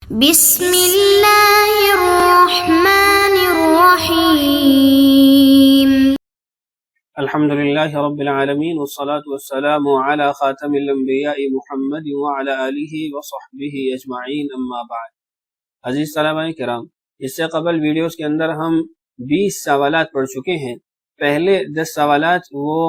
بسم اللہ الرحمن الرحیم۔ الحمدللہ رب العالمین والصلاة والسلام علی خاتم الانبیاء محمد وعلی آلہ وصحبہ اجمعین، اما بعد۔ عزیز طلباء کرام، اس سے قبل ویڈیوز کے اندر ہم 20 سوالات پڑھ چکے ہیں۔ پہلے 10 سوالات وہ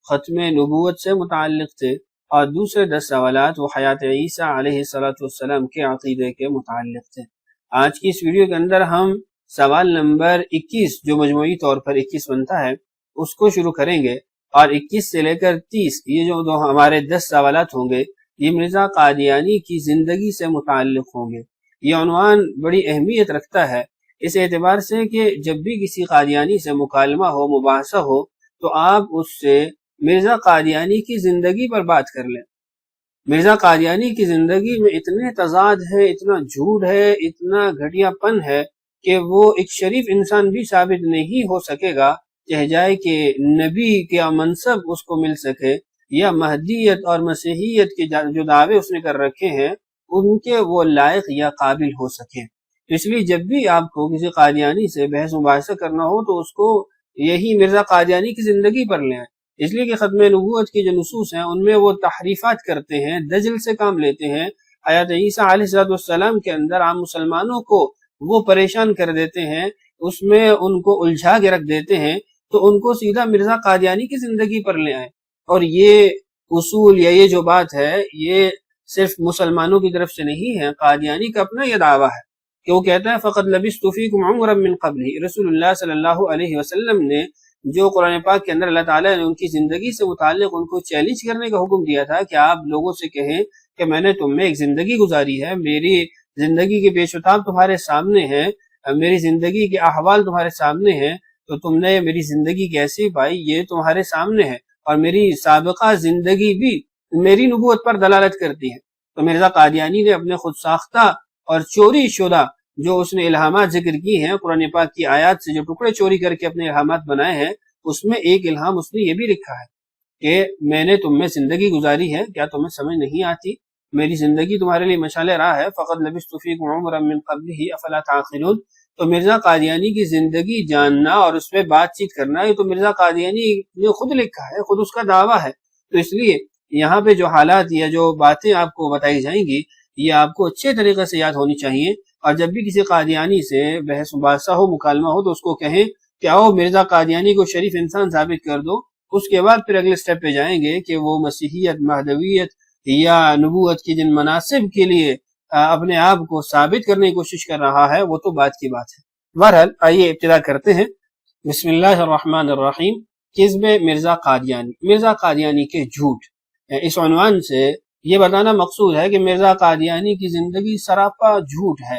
ختم نبوت سے متعلق تھے اور دوسرے 10 سوالات وہ حیات عیسیٰ علیہ السلام کے عقیدے کے متعلق تھے۔ آج کی اس ویڈیو کے اندر ہم سوال نمبر 21 جو مجموعی طور پر 21 بنتا ہے اس کو شروع کریں گے، اور 21 سے لے کر 30 یہ جو ہمارے 10 سوالات ہوں گے یہ مرزا قادیانی کی زندگی سے متعلق ہوں گے۔ یہ عنوان بڑی اہمیت رکھتا ہے اس اعتبار سے کہ جب بھی کسی قادیانی سے مکالمہ ہو، مباحثہ ہو، تو آپ اس سے مرزا قادیانی کی زندگی پر بات کر لیں۔ مرزا قادیانی کی زندگی میں اتنے تضاد ہے، اتنا جھوٹ ہے، اتنا گھٹیا پن ہے کہ وہ ایک شریف انسان بھی ثابت نہیں ہو سکے گا، چاہے جائے کہ نبی کا منصب اس کو مل سکے یا مہدیت اور مسیحیت کے جو دعوے اس نے کر رکھے ہیں ان کے وہ لائق یا قابل ہو سکے۔ اس لیے جب بھی آپ کو کسی قادیانی سے بحث مباحثہ کرنا ہو تو اس کو یہی مرزا قادیانی کی زندگی پر لیں، اس لیے کہ ختم نبوت کی جو نصوص ہیں ان میں وہ تحریفات کرتے ہیں، دجل سے کام لیتے ہیں۔ حیات عیسیٰ علیہ السلام کے اندر عام مسلمانوں کو وہ پریشان کر دیتے ہیں، اس میں ان کو الجھا کے رکھ دیتے ہیں، تو ان کو سیدھا مرزا قادیانی کی زندگی پر لے آئیں۔ اور یہ اصول یا یہ جو بات ہے یہ صرف مسلمانوں کی طرف سے نہیں ہے، قادیانی کا اپنا یہ دعویٰ ہے کہ وہ کہتا ہے فقط لبثت فیکم عمرا من قبل۔ رسول اللہ صلی اللہ علیہ وسلم نے جو قرآن پاک کے اندر اللہ تعالیٰ نے ان کی زندگی سے متعلق ان کو چیلنج کرنے کا حکم دیا تھا کہ آپ لوگوں سے کہیں کہ میں نے تم میں ایک زندگی گزاری ہے، میری زندگی کے پیش و تاب تمہارے سامنے ہیں، میری زندگی کے احوال تمہارے سامنے ہیں، تو تم نے میری زندگی کیسی پائی یہ تمہارے سامنے ہے، اور میری سابقہ زندگی بھی میری نبوت پر دلالت کرتی ہے۔ تو مرزا قادیانی نے اپنے خود ساختہ اور چوری شدہ جو اس نے الہامات ذکر کی ہیں، قرآن پاک کی آیات سے جو ٹکڑے چوری کر کے اپنے الہامات بنائے ہیں، اس میں ایک الہام اس نے یہ بھی لکھا ہے کہ میں نے تم میں زندگی گزاری ہے، کیا تمہیں سمجھ نہیں آتی؟ میری زندگی تمہارے لیے مشعل راہ ہے، فقط لبثت فیکم عمرا من قبلہ افلا تعقلون۔ تو مرزا قادیانی کی زندگی جاننا اور اس پہ بات چیت کرنا یہ تو مرزا قادیانی نے خود لکھا ہے، خود اس کا دعویٰ ہے۔ تو اس لیے یہاں پہ جو حالات یا جو باتیں آپ کو بتائی جائیں گی یہ آپ کو اچھے طریقے سے یاد ہونی چاہیے، اور جب بھی کسی قادیانی سے بحث مباحثہ ہو، مکالمہ ہو، تو اس کو کہیں کہ آؤ مرزا قادیانی کو شریف انسان ثابت کر دو۔ اس کے بعد پھر اگلے سٹیپ پہ جائیں گے کہ وہ مسیحیت، مہدویت یا نبوت کی جن مناسب کے لیے اپنے آپ کو ثابت کرنے کی کوشش کر رہا ہے وہ تو بات کی بات ہے۔ بہرحال آئیے ابتدا کرتے ہیں۔ بسم اللہ الرحمن الرحیم۔ کذب مرزا قادیانی، مرزا قادیانی کے جھوٹ۔ اس عنوان سے یہ بتانا مقصود ہے کہ مرزا قادیانی کی زندگی سراپا جھوٹ ہے،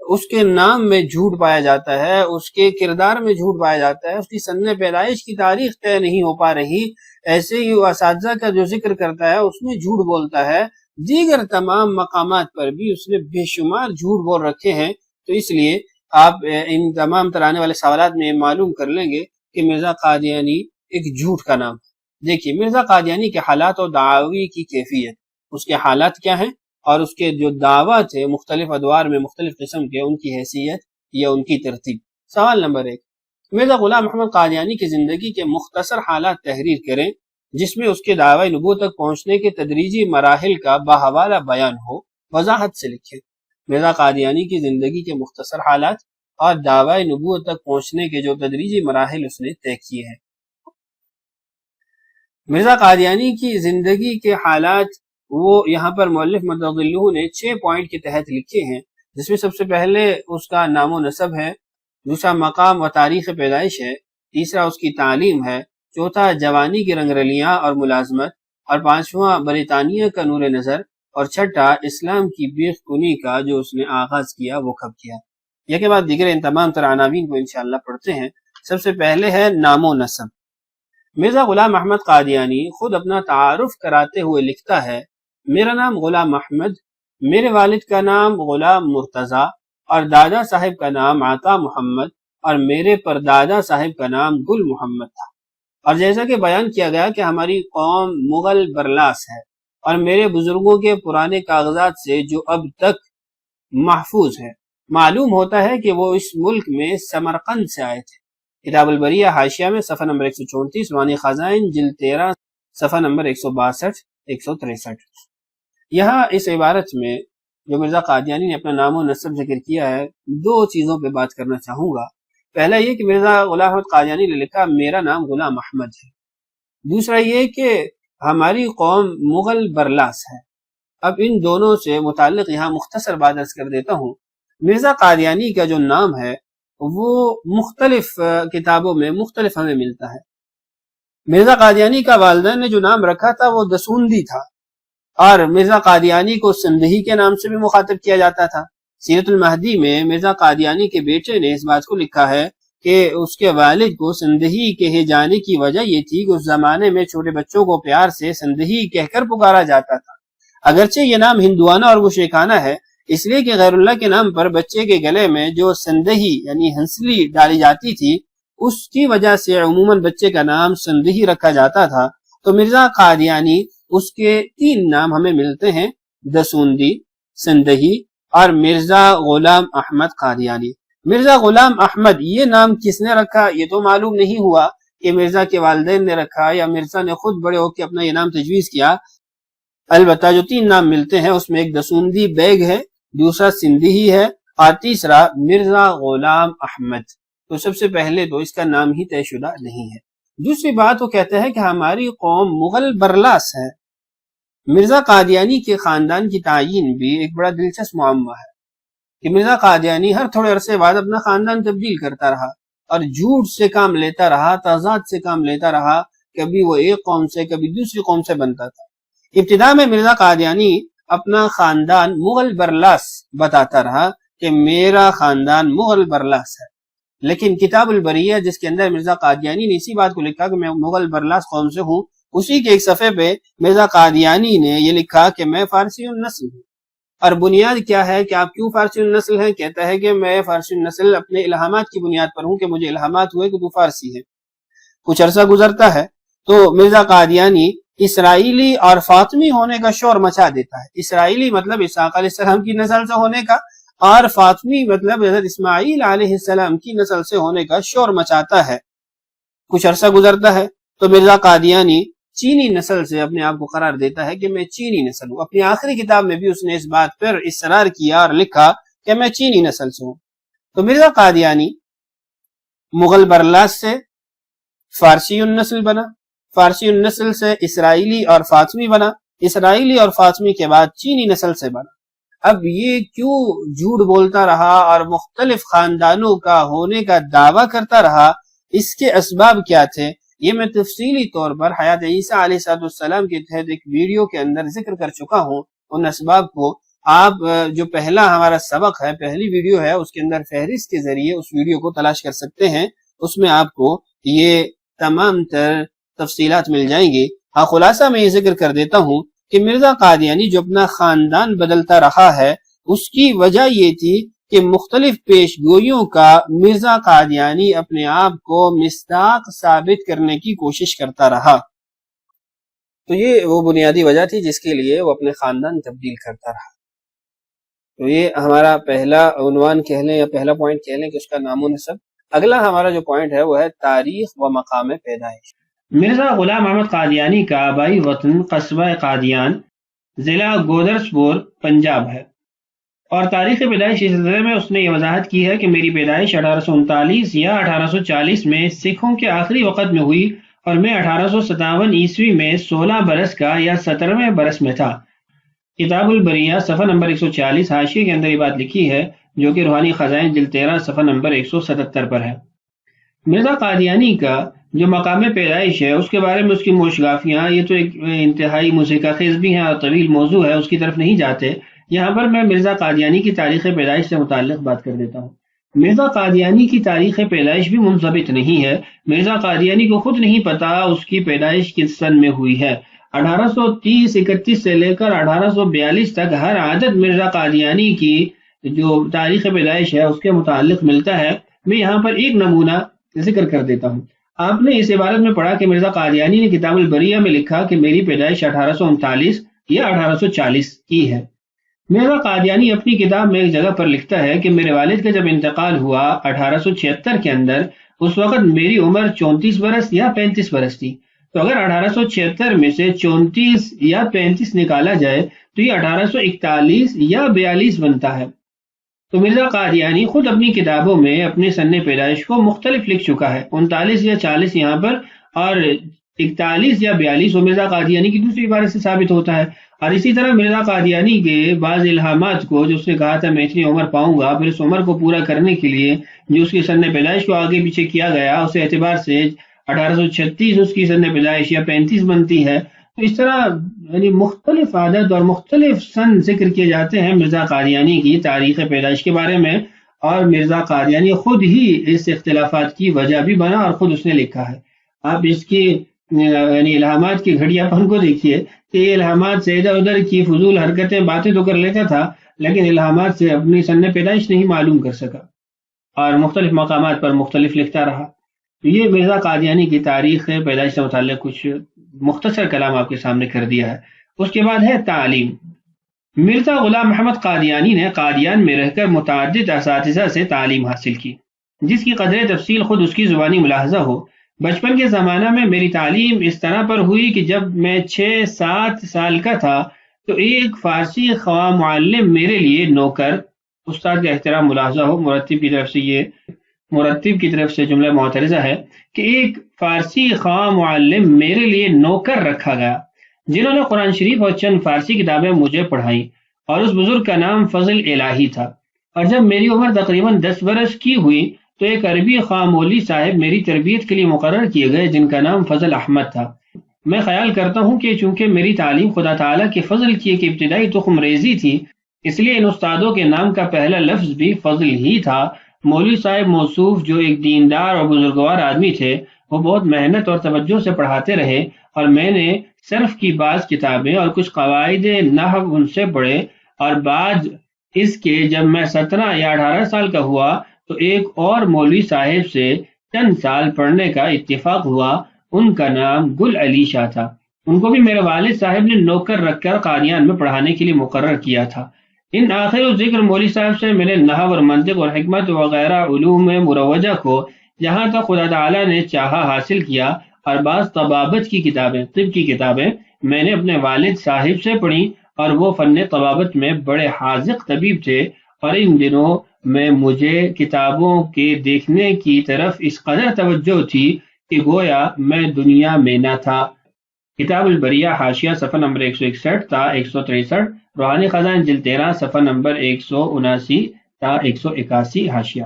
اس کے نام میں جھوٹ پایا جاتا ہے، اس کے کردار میں جھوٹ پایا جاتا ہے، اس کی سن پیدائش کی تاریخ طے نہیں ہو پا رہی، ایسے ہی وہ اساتذہ کا جو ذکر کرتا ہے اس میں جھوٹ بولتا ہے، دیگر تمام مقامات پر بھی اس نے بے شمار جھوٹ بول رکھے ہیں۔ تو اس لیے آپ ان تمام تر آنے والے سوالات میں معلوم کر لیں گے کہ مرزا قادیانی ایک جھوٹ کا نام ہے۔ دیکھیے مرزا قادیانی کے حالات اور دعاوی کی کیفیت، اس کے حالات کیا ہیں اور اس کے جو دعویٰ تھے مختلف ادوار میں مختلف قسم کے، ان کی حیثیت یا ان کی ترتیب۔ سوال نمبر 1، مرزا غلام محمد قادیانی کی زندگی کے مختصر حالات تحریر کریں جس میں اس کے دعوی نبوت تک پہنچنے کے تدریجی مراحل کا باحوالہ بیان ہو، وضاحت سے لکھیں۔ مرزا قادیانی کی زندگی کے مختصر حالات اور دعوی نبوت تک پہنچنے کے جو تدریجی مراحل اس نے طے کیے ہیں۔ مرزا قادیانی کی زندگی کے حالات وہ یہاں پر مؤلف مدظلہ نے 6 پوائنٹ کے تحت لکھے ہیں، جس میں سب سے پہلے اس کا نام و نسب ہے، دوسرا مقام و تاریخ پیدائش ہے، تیسرا اس کی تعلیم ہے، چوتھا جوانی کی رنگ رلیاں اور ملازمت، اور پانچواں برطانیہ کا نور نظر، اور چھٹا اسلام کی بیخ کنی کا جو اس نے آغاز کیا وہ کب کیا۔ یہ کے بعد دیگر ان تمام تر عناوین کو انشاءاللہ پڑھتے ہیں۔ سب سے پہلے ہے نام و نسب۔ مرزا غلام احمد قادیانی خود اپنا تعارف کراتے ہوئے لکھتا ہے، میرا نام غلام احمد، میرے والد کا نام غلام مرتضیٰ، اور دادا صاحب کا نام عطا محمد، اور میرے پردادا صاحب کا نام گل محمد تھا۔ اور جیسا کہ بیان کیا گیا کہ ہماری قوم مغل برلاس ہے، اور میرے بزرگوں کے پرانے کاغذات سے جو اب تک محفوظ ہے۔ معلوم ہوتا ہے کہ وہ اس ملک میں سمرقند سے آئے تھے۔ کتاب البریہ حاشیہ میں صفحہ نمبر 134، روحانی خزائن جلد 13 صفحہ نمبر 162 163۔ یہاں اس عبارت میں جو مرزا قادیانی نے اپنا نام و نسب ذکر کیا ہے، دو چیزوں پہ بات کرنا چاہوں گا۔ پہلا یہ کہ مرزا غلام احمد قادیانی نے لکھا میرا نام غلام احمد ہے۔ دوسرا یہ کہ ہماری قوم مغل برلاس ہے۔ اب ان دونوں سے متعلق یہاں مختصر بات عرض کر دیتا ہوں۔ مرزا قادیانی کا جو نام ہے وہ مختلف کتابوں میں مختلف ہمیں ملتا ہے۔ مرزا قادیانی کا والدین نے جو نام رکھا تھا وہ دسوندی تھا، اور مرزا قادیانی کو سندہی کے نام سے بھی مخاطب کیا جاتا تھا۔ سیرت المہدی میں مرزا قادیانی کے بیٹے نے اس بات کو لکھا ہے کہ اس کے والد کو سندہی کہے جانے کی وجہ یہ تھی کہ اس زمانے میں چھوٹے بچوں کو پیار سے سندہی کہہ کر پکارا جاتا تھا۔ اگرچہ یہ نام ہندوانہ اور مشرکانہ ہے، اس لیے کہ غیر اللہ کے نام پر بچے کے گلے میں جو سندہی یعنی ہنسلی ڈالی جاتی تھی، اس کی وجہ سے عموماً بچے کا نام سندہی رکھا جاتا تھا۔ تو مرزا قادیانی، اس کے 3 نام ہمیں ملتے ہیں، دسوندی، سندہی اور مرزا غلام احمد قادیانی۔ مرزا غلام احمد یہ نام کس نے رکھا یہ تو معلوم نہیں ہوا کہ مرزا کے والدین نے رکھا یا مرزا نے خود بڑے ہو کے اپنا یہ نام تجویز کیا۔ البتہ جو 3 نام ملتے ہیں اس میں ایک دسوندی بیگ ہے، دوسرا سندہی ہے اور تیسرا مرزا غلام احمد۔ تو سب سے پہلے تو اس کا نام ہی طے شدہ نہیں ہے۔ دوسری بات وہ کہتے ہیں کہ ہماری قوم مغل برلاس ہے۔ مرزا قادیانی کے خاندان کی تعین بھی ایک بڑا دلچسپ معمہ ہے کہ مرزا قادیانی ہر تھوڑے عرصے بعد اپنا خاندان تبدیل کرتا رہا اور جھوٹ سے کام لیتا رہا، تضاد سے کام لیتا رہا، کبھی وہ ایک قوم سے کبھی دوسری قوم سے بنتا تھا۔ ابتدا میں مرزا قادیانی اپنا خاندان مغل برلاس بتاتا رہا کہ میرا خاندان مغل برلاس ہے، لیکن کتاب البریہ جس کے اندر مرزا قادیانی نے اسی بات کو لکھا کہ میں مغل برلاس قوم سے ہوں، اسی کے ایک صفحے پہ مرزا قادیانی نے یہ لکھا کہ میں فارسی النسل ہوں۔ اور بنیاد کیا ہے کہ آپ کیوں فارسی النسل ہیں؟ کہتا ہے کہ میں فارسی النسل اپنے الہامات کی بنیاد پر ہوں کہ مجھے الہامات ہوئے کہ تو فارسی ہے۔ کچھ عرصہ گزرتا ہے تو مرزا قادیانی اسرائیلی اور فاطمی ہونے کا شور مچا دیتا ہے۔ اسرائیلی مطلب اسحاق علیہ السلام کی نسل سے ہونے کا، اور فاطمی مطلب حضرت اسماعیل علیہ السلام کی نسل سے ہونے کا شور مچاتا ہے۔ کچھ عرصہ گزرتا ہے تو مرزا قادیانی چینی نسل سے اپنے آپ کو قرار دیتا ہے کہ میں چینی نسل ہوں۔ اپنی آخری کتاب میں بھی اس نے اس بات پر اصرار کیا اور لکھا کہ میں چینی نسل سے ہوں۔ تو مرزا قادیانی مغل برلاس سے فارسی النسل بنا، فارسی النسل سے اسرائیلی اور فاطمی بنا، اسرائیلی اور فاطمی کے بعد چینی نسل سے بنا۔ اب یہ کیوں جھوٹ بولتا رہا اور مختلف خاندانوں کا ہونے کا دعویٰ کرتا رہا، اس کے اسباب کیا تھے، یہ میں تفصیلی طور پر حیات عیسیٰ علیہ السلام کے تحت ایک ویڈیو کے اندر ذکر کر چکا ہوں۔ ان اسباب کو آپ جو پہلا ہمارا سبق ہے، پہلی ویڈیو ہے، اس کے اندر فہرست کے ذریعے اس ویڈیو کو تلاش کر سکتے ہیں، اس میں آپ کو یہ تمام تر تفصیلات مل جائیں گی۔ ہاں، خلاصہ میں یہ ذکر کر دیتا ہوں کہ مرزا قادیانی جو اپنا خاندان بدلتا رہا ہے، اس کی وجہ یہ تھی کہ مختلف پیش گوئیوں کا مرزا قادیانی اپنے آپ کو مصداق ثابت کرنے کی کوشش کرتا رہا۔ تو یہ وہ بنیادی وجہ تھی جس کے لیے وہ اپنے خاندان تبدیل کرتا رہا۔ تو یہ ہمارا پہلا عنوان کہہ لیں یا پہلا پوائنٹ کہہ لیں کہ اس کا نام و نسب۔ اگلا ہمارا جو پوائنٹ ہے وہ ہے تاریخ و مقام پیدائش۔ مرزا غلام احمد قادیانی کا آبائی وطن قصبہ قادیان، ضلع گودرسپور، پنجاب ہے، اور تاریخ پیدائش اس سلسلے میں اس نے یہ وضاحت کی ہے کہ میری پیدائش 1839 یا 1840 میں سکھوں کے آخری وقت میں ہوئی اور میں 1857 عیسوی میں 16 برس کا یا 17ویں برس میں تھا۔ کتاب البریہ صفحہ نمبر 140 حاشیے کے اندر یہ بات لکھی ہے، جو کہ روحانی خزائن جلد 13 صفحہ نمبر 177 پر ہے۔ مرزا قادیانی کا جو مقام پیدائش ہے اس کے بارے میں اس کی موشگافیاں، یہ تو ایک انتہائی موسیقہ خیز بھی ہیں اور طویل موضوع ہے، اس کی طرف نہیں جاتے۔ یہاں پر میں مرزا قادیانی کی تاریخ پیدائش سے متعلق بات کر دیتا ہوں۔ مرزا قادیانی کی تاریخ پیدائش بھی منضبط نہیں ہے۔ مرزا قادیانی کو خود نہیں پتا اس کی پیدائش کس سن میں ہوئی ہے۔ 1830-31 سے لے کر 1842 تک ہر عدد مرزا قادیانی کی جو تاریخ پیدائش ہے اس کے متعلق ملتا ہے۔ میں یہاں پر ایک نمونہ ذکر کر دیتا ہوں۔ آپ نے اس عبارت میں پڑھا کہ مرزا قادیانی نے کتاب البریہ میں لکھا کہ میری پیدائش 1839 یا 1840 کی ہے۔ مرزا قادیانی اپنی کتاب میں ایک جگہ پر لکھتا ہے کہ میرے والد کا جب انتقال ہوا 1876 کے اندر، اس وقت میری عمر 34 برس یا 35 برس تھی. تو اگر 1876 میں سے 34 یا 35 نکالا جائے تو یہ 1841 یا 42 بنتا ہے. تو مرزا قادیانی خود اپنی کتابوں میں اپنے سن پیدائش کو مختلف لکھ چکا ہے، 39 یا 40 یہاں پر، اور 41 یا 42 وہ مرزا قادیانی کی دوسری عبارت سے ثابت ہوتا ہے. اور اسی طرح مرزا قادیانی کے بعض الہامات کو، جو اس نے کہا تھا میں اتنی عمر پاؤں گا، پھر اس عمر کو پورا کرنے کے لیے جو اس کی سن پیدائش کو آگے پیچھے کیا گیا، اس اعتبار سے 1836 اس کی سن پیدائش یا 35 بنتی ہے. تو اس طرح یعنی مختلف عادت اور مختلف سن ذکر کیے جاتے ہیں مرزا قادیانی کی تاریخ پیدائش کے بارے میں، اور مرزا قادیانی خود ہی اس اختلافات کی وجہ بھی بنا اور خود اس نے لکھا ہے. آپ اس کی یعنی الہامات کی گھڑیا پن کو دیکھیے کہ یہ الہامات سے ادھر ادھر کی فضول حرکتیں باتیں تو کر لیتا تھا، لیکن الہامات سے اپنی سن پیدائش نہیں معلوم کر سکا اور مختلف مقامات پر مختلف لکھتا رہا. یہ مرزا قادیانی کی تاریخ پیدائش سے متعلق کچھ مختصر کلام آپ کے سامنے کر دیا ہے. اس کے بعد ہے تعلیم. مرزا غلام محمد قادیانی نے قادیان میں رہ کر متعدد اساتذہ سے تعلیم حاصل کی، جس کی قدر تفصیل خود اس کی زبانی ملاحظہ ہو. بچپن کے زمانہ میں میری تعلیم اس طرح پر ہوئی کہ جب میں 6-7 سال کا تھا تو ایک فارسی خواہ معلم میرے لیے نوکر، استاد کا احترام ملاحظہ ہو، مرتب کی طرف سے جملہ معترضہ ہے کہ ایک فارسی خواہ معلم میرے لیے نوکر رکھا گیا، جنہوں نے قرآن شریف اور چند فارسی کتابیں مجھے پڑھائیں، اور اس بزرگ کا نام فضل الہی تھا. اور جب میری عمر تقریباً 10 برس کی ہوئی تو ایک عربی خواہ مولوی صاحب میری تربیت کے لیے مقرر کیے گئے، جن کا نام فضل احمد تھا. میں خیال کرتا ہوں کہ چونکہ میری تعلیم خدا تعالیٰ کے فضل کی ایک ابتدائی تخم ریزی تھی، اس لیے ان استادوں کے نام کا پہلا لفظ بھی فضل ہی تھا. مولوی صاحب موصوف جو ایک دیندار اور بزرگوار آدمی تھے، وہ بہت محنت اور توجہ سے پڑھاتے رہے، اور میں نے صرف کی بعض کتابیں اور کچھ قواعد نحو ان سے پڑھے. اور بعد اس کے جب میں 17 یا 18 سال کا ہوا تو ایک اور مولوی صاحب سے چند سال پڑھنے کا اتفاق ہوا. ان کا نام گل علی شاہ تھا. ان کو بھی میرے والد صاحب نے نوکر رکھ کر قادیان میں پڑھانے کے لیے مقرر کیا تھا. ان آخر ذکر مولوی صاحب سے میں نے نحو اور منطق اور حکمت وغیرہ علوم مروجہ کو جہاں تک خدا تعالیٰ نے چاہا حاصل کیا، اور بعض طبابت کی کتابیں، طب کی کتابیں میں نے اپنے والد صاحب سے پڑھی، اور وہ فن طبابت میں بڑے حاذق طبیب تھے. اور ان دنوں میں مجھے کتابوں کے دیکھنے کی طرف اس قدر توجہ تھی کہ گویا میں دنیا میں نہ تھا. کتاب البریہ حاشیہ صفحہ نمبر 161 تا 163، روحانی خزان جلد 13 صفحہ نمبر 179 تا 181 حاشیہ.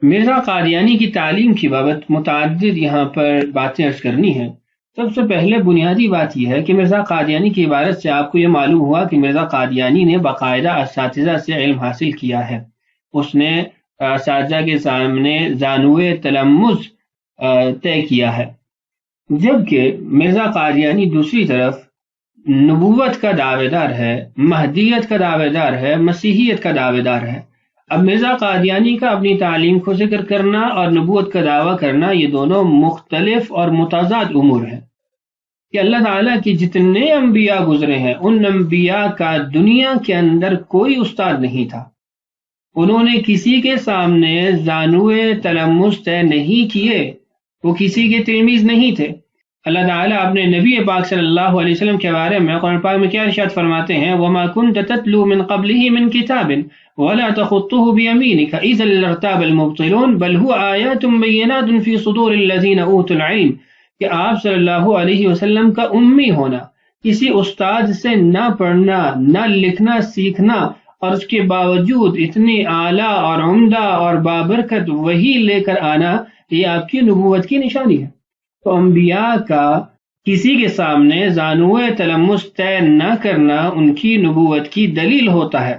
مرزا قادیانی کی تعلیم کی بابت متعدد یہاں پر باتیں عرض کرنی ہیں. سب سے پہلے بنیادی بات یہ ہے کہ مرزا قادیانی کی عبارت سے آپ کو یہ معلوم ہوا کہ مرزا قادیانی نے باقاعدہ اساتذہ سے علم حاصل کیا ہے. اس نے اساتذہ کے سامنے زانوئے تلمذ طے کیا ہے، جبکہ مرزا قادیانی دوسری طرف نبوت کا دعوے دار ہے، مہدیت کا دعوے دار ہے، مسیحیت کا دعوے دار ہے. اب مرزا قادیانی کا اپنی تعلیم کو ذکر کرنا اور نبوت کا دعویٰ کرنا، یہ دونوں مختلف اور متضاد امور ہیں. کہ اللہ تعالیٰ کی جتنے انبیاء گزرے ہیں، ان انبیاء کا دنیا کے اندر کوئی استاد نہیں تھا. انہوں نے کسی کے سامنے زانوئے تلمذ طے نہیں کیے، وہ کسی کے تلمیذ نہیں تھے. اللہ تعالیٰ اپنے نبی پاک صلی اللہ علیہ وسلم کے بارے میں قرآن پاک میں کیا ارشاد فرماتے ہیں؟ وَمَا كُنْتَ تَتْلُو مِنْ قَبْلِهِ مِنْ كِتَابٍ وَلَا تَخُطُّهُ بِيَمِينِكَ إِذًا لَارْتَابَ الْمُبْطِلُونَ بَلْ هُوَ آيَاتٌ بَيِّنَاتٌ فِي صُدُورِ الَّذِينَ أُوتُوا الْعِلْمَ. کہ آپ صلی اللہ علیہ وسلم کا امی ہونا، کسی استاد سے نہ پڑھنا، نہ لکھنا سیکھنا، اور اس کے باوجود اتنی اعلیٰ اور عمدہ اور بابرکت وحی لے کر آنا، یہ آپ کی نبوت کی نشانی ہے. تو انبیاء کا کسی کے سامنے زانوئے تلمذ طے نہ کرنا ان کی نبوت کی دلیل ہوتا ہے.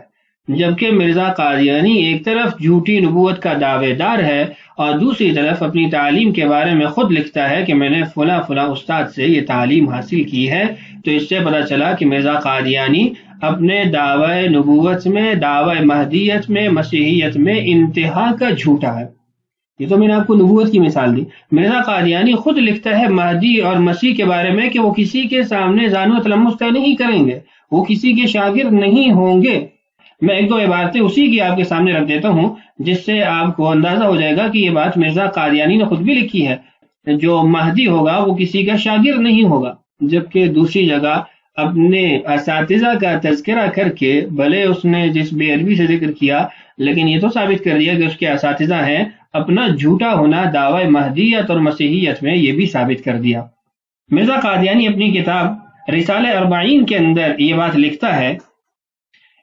جبکہ مرزا قادیانی ایک طرف جھوٹی نبوت کا دعوے دار ہے، اور دوسری طرف اپنی تعلیم کے بارے میں خود لکھتا ہے کہ میں نے فلاں فلاں استاد سے یہ تعلیم حاصل کی ہے. تو اس سے پتہ چلا کہ مرزا قادیانی اپنے دعوی نبوت میں، دعوی مہدیت میں، مسیحیت میں انتہا کا جھوٹا ہے. یہ تو میں نے آپ کو نبوت کی مثال دی۔ مرزا قادیانی خود لکھتا ہے مہدی اور مسیح کے بارے میں کہ وہ کسی کے سامنے زانو و تلمس طے نہیں کریں گے، وہ کسی کے شاگرد نہیں ہوں گے۔ میں ایک دو عبارتیں اسی کی آپ کے سامنے رکھ دیتا ہوں جس سے آپ کو اندازہ ہو جائے گا کہ یہ بات مرزا قادیانی نے خود بھی لکھی ہے۔ جو مہدی ہوگا وہ کسی کا شاگرد نہیں ہوگا، جبکہ دوسری جگہ اپنے اساتذہ کا تذکرہ کر کے، بھلے اس نے جس بے ادبی سے ذکر کیا، لیکن یہ تو ثابت کر دیا کہ اس کے اساتذہ ہیں، اپنا جھوٹا ہونا دعوی مہدیت اور مسیحیت میں یہ بھی ثابت کر دیا۔ مرزا قادیانی اپنی کتاب رسالہ اربعین کے اندر یہ بات لکھتا ہے،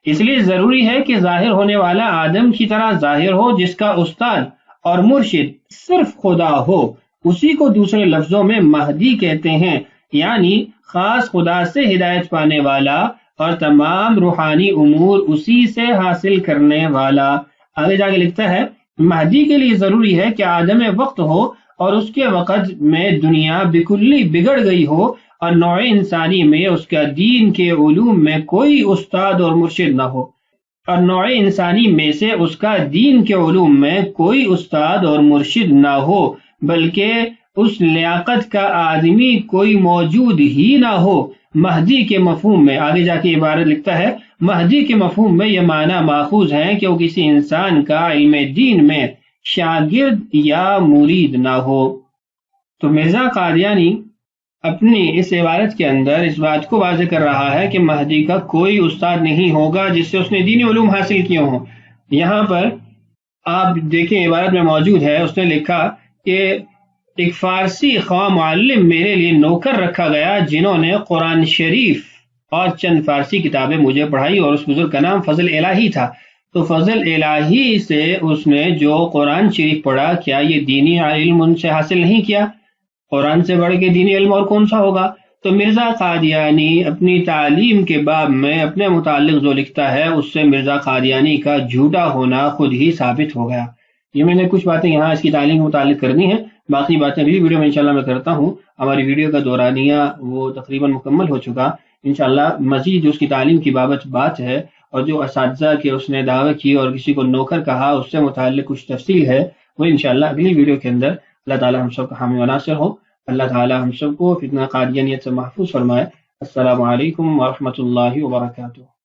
اس لیے ضروری ہے کہ ظاہر ہونے والا آدم کی طرح ظاہر ہو، جس کا استاد اور مرشد صرف خدا ہو، اسی کو دوسرے لفظوں میں مہدی کہتے ہیں، یعنی خاص خدا سے ہدایت پانے والا اور تمام روحانی امور اسی سے حاصل کرنے والا۔ آگے جا کے لکھتا ہے مہدی کے لیے ضروری ہے کہ آدم وقت ہو اور اس کے وقت میں دنیا بکلی بگڑ گئی ہو اور نوع انسانی میں اس کا دین کے علوم میں کوئی استاد اور مرشد نہ ہو، اور نوع انسانی میں سے اس کا دین کے علوم میں کوئی استاد اور مرشد نہ ہو، بلکہ اس لیاقت کا آدمی کوئی موجود ہی نہ ہو۔ مہدی کے مفہوم میں آگے جا کے عبارت لکھتا ہے، مہدی کے مفہوم میں یہ معنی ماخوذ ہے کہ وہ کسی انسان کا علم دین میں شاگرد یا مرید نہ ہو۔ تو مرزا قادیانی اپنی اس عبارت کے اندر اس بات کو واضح کر رہا ہے کہ مہدی کا کوئی استاد نہیں ہوگا جس سے اس نے دینی علوم حاصل کیے ہوں۔ یہاں پر آپ دیکھیں عبارت میں موجود ہے، اس نے لکھا کہ ایک فارسی خواہ معلم میرے لیے نوکر رکھا گیا جنہوں نے قرآن شریف اور چند فارسی کتابیں مجھے پڑھائی، اور اس بزرگ کا نام فضل الہی تھا۔ تو فضل الہی سے اس نے جو قرآن شریف پڑھا، کیا یہ دینی علم ان سے حاصل نہیں کیا؟ قرآن سے بڑھ کے دینی علم اور کون سا ہوگا؟ تو مرزا قادیانی اپنی تعلیم کے باب میں اپنے متعلق جو لکھتا ہے اس سے مرزا قادیانی کا جھوٹا ہونا خود ہی ثابت ہو گیا۔ یہ میں نے کچھ باتیں یہاں اس کی تعلیم کے متعلق کرنی ہیں، باقی باتیں بھی ویڈیو میں انشاءاللہ میں کرتا ہوں۔ ہماری ویڈیو کا دورانیہ وہ تقریباً مکمل ہو چکا، انشاءاللہ مزید جو اس کی تعلیم کی بات ہے اور جو اساتذہ کے اس نے دعویٰ کی اور کسی کو نوکر کہا، اس سے متعلق کچھ تفصیل ہے، وہ انشاءاللہ اگلی ویڈیو کے اندر۔ اللہ تعالی ہم سب کا حامی و ناصر ہو، اللہ تعالی ہم سب کو فتنہ قادیانیت سے محفوظ فرمائے۔ السلام علیکم ورحمۃ اللہ وبرکاتہ۔